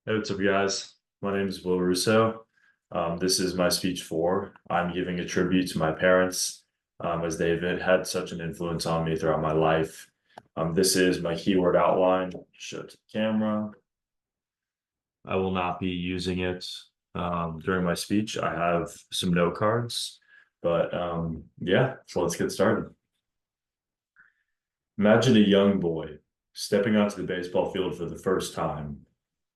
Hey, what's up, guys? My name is Will Russo. This is my speech 4. I'm giving a tribute to my parents, as they've had such an influence on me throughout my life. This is my keyword outline. Show it to the camera. I will not be using it during my speech. I have some note cards, but yeah, so let's get started. Imagine a young boy stepping onto the baseball field for the first time,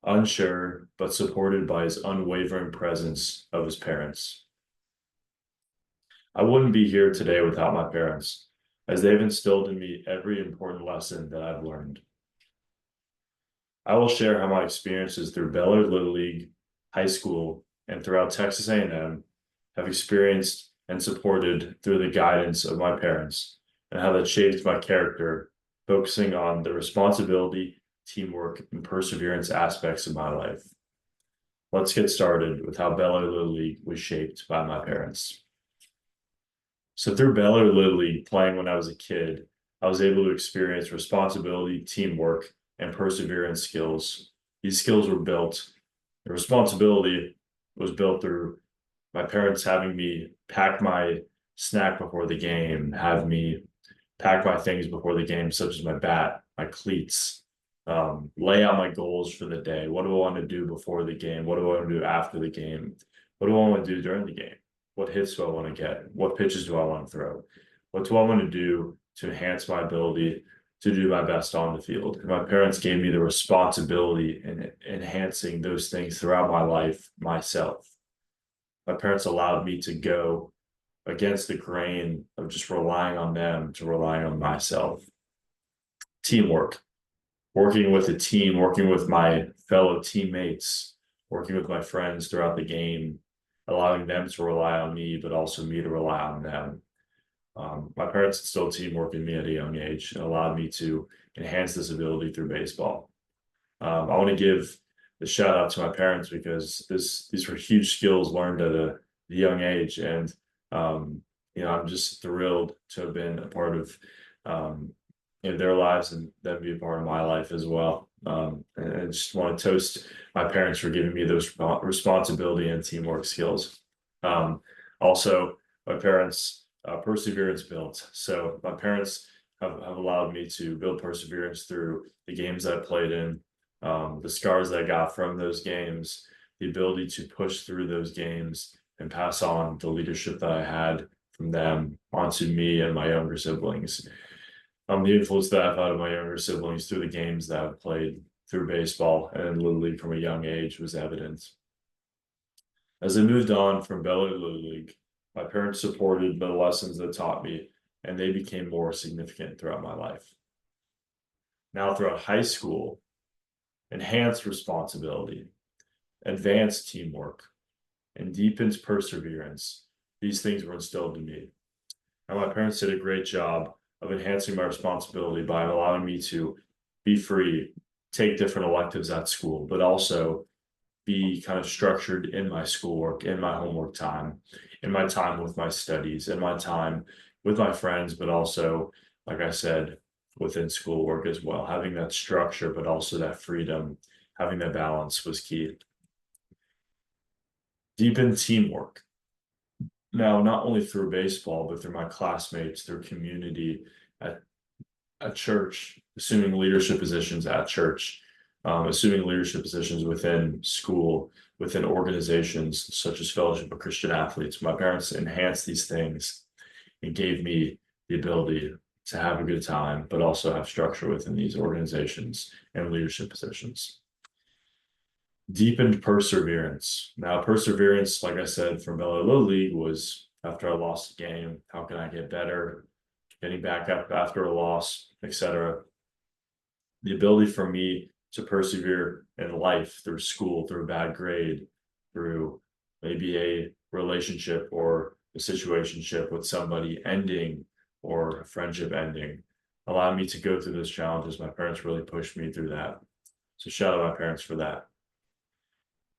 unsure but supported by his unwavering presence of his parents. I wouldn't be here today without my parents, as they've instilled in me every important lesson that I've learned. I will share how my experiences through Bellard Little League, high school, and throughout Texas A&M have experienced and supported through the guidance of my parents, and how that shaped my character, focusing on the responsibility, teamwork, and perseverance aspects of my life. Let's get started with how Bellard Little League was shaped by my parents. So through Bellard Little League, playing when I was a kid, I was able to experience responsibility, teamwork, and perseverance skills. These skills were built. The responsibility was built through my parents having me pack my snack before the game, have me pack my things before the game, such as my bat, my cleats, lay out my goals for the day. What do I want to do before the game? What do I want to do after the game? What do I want to do during the game? What hits do I want to get? What pitches do I want to throw? What do I want to do to enhance my ability to do my best on the field? And my parents gave me the responsibility in enhancing those things throughout my life myself. My parents allowed me to go against the grain of just relying on them to relying on myself. Teamwork, working with a team, working with my fellow teammates, working with my friends throughout the game, allowing them to rely on me, but also me to rely on them. My parents instilled teamwork in me at a young age and allowed me to enhance this ability through baseball. I want to give a shout out to my parents because these were huge skills learned at a young age, and I'm just thrilled to have been a part of their lives and them be a part of my life as well. And I just want to toast my parents for giving me those responsibility and teamwork skills. Also, my parents perseverance built. So my parents have allowed me to build perseverance through the games I played in, the scars that I got from those games, the ability to push through those games and pass on the leadership that I had from them onto me and my younger siblings. The influence that I've had on my younger siblings through the games that I've played through baseball and Little League from a young age was evident. As I moved on from Bellary Little League, my parents supported the lessons that taught me, and they became more significant throughout my life. Now, throughout high school, enhanced responsibility, advanced teamwork, and deepened perseverance, these things were instilled in me. And my parents did a great job of enhancing my responsibility by allowing me to be free, take different electives at school, but also be kind of structured in my schoolwork, in my homework time, in my time with my studies, in my time with my friends, but also, like I said, within schoolwork as well. Having that structure, but also that freedom, having that balance was key. Deepen teamwork. Now, not only through baseball, but through my classmates, through community, at church, assuming leadership positions at church, assuming leadership positions within school, within organizations such as Fellowship of Christian Athletes. My parents enhanced these things and gave me the ability to have a good time, but also have structure within these organizations and leadership positions. Deepened perseverance. Now, perseverance, like I said, from Bellary Little League was after I lost a game, how can I get better? Getting back up after a loss, etc. The ability for me to persevere in life through school, through a bad grade, through maybe a relationship or a situationship with somebody ending or a friendship ending, allowed me to go through those challenges. My parents really pushed me through that. So shout out my parents for that.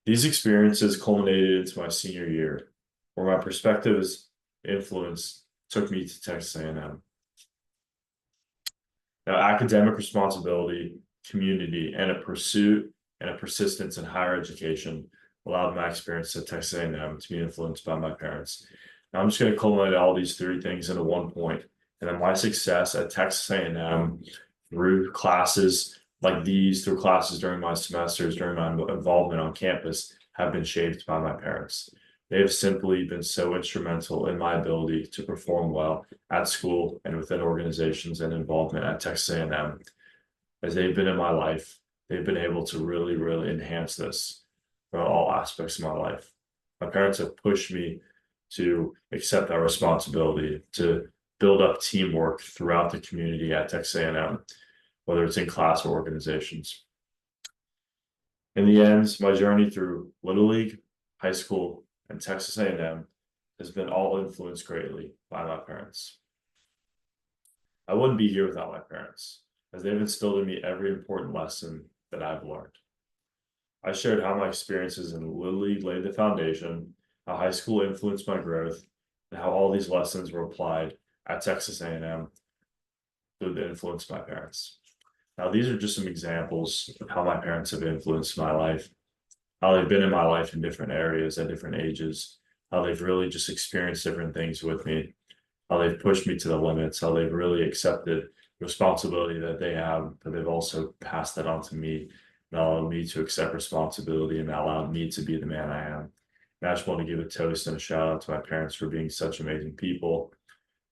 These experiences culminated into my senior year, where my perspectives influence took me to Texas A&M. Now, academic responsibility, community, and a pursuit and a persistence in higher education allowed my experience at Texas A&M to be influenced by my parents. Now I'm just going to culminate all these three things into one point, and then my success at Texas A&M through classes like these, through classes during my semesters, during my involvement on campus, have been shaped by my parents. They have simply been so instrumental in my ability to perform well at school and within organizations and involvement at Texas A&M. As they've been in my life, they've been able to really, really enhance this for all aspects of my life. My parents have pushed me to accept that responsibility, to build up teamwork throughout the community at Texas A&M, whether it's in class or organizations. In the end, my journey through Little League, high school, and Texas A&M has been all influenced greatly by my parents. I wouldn't be here without my parents, as they've instilled in me every important lesson that I've learned. I shared how my experiences in Little League laid the foundation, how high school influenced my growth, and how all these lessons were applied at Texas A&M through the influence of my parents. Now, these are just some examples of how my parents have influenced my life, how they've been in my life in different areas at different ages, how they've really just experienced different things with me, how they've pushed me to the limits, how they've really accepted responsibility that they have, but they've also passed that on to me and allowed me to accept responsibility and allowed me to be the man I am. And I just want to give a toast and a shout out to my parents for being such amazing people.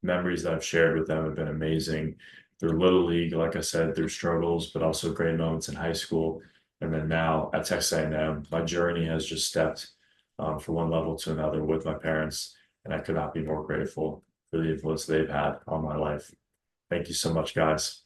Memories that I've shared with them have been amazing. Through Little League, like I said, through struggles, but also great moments in high school. And then now at Texas A&M, my journey has just stepped from one level to another with my parents. And I could not be more grateful for the influence they've had on my life. Thank you so much, guys.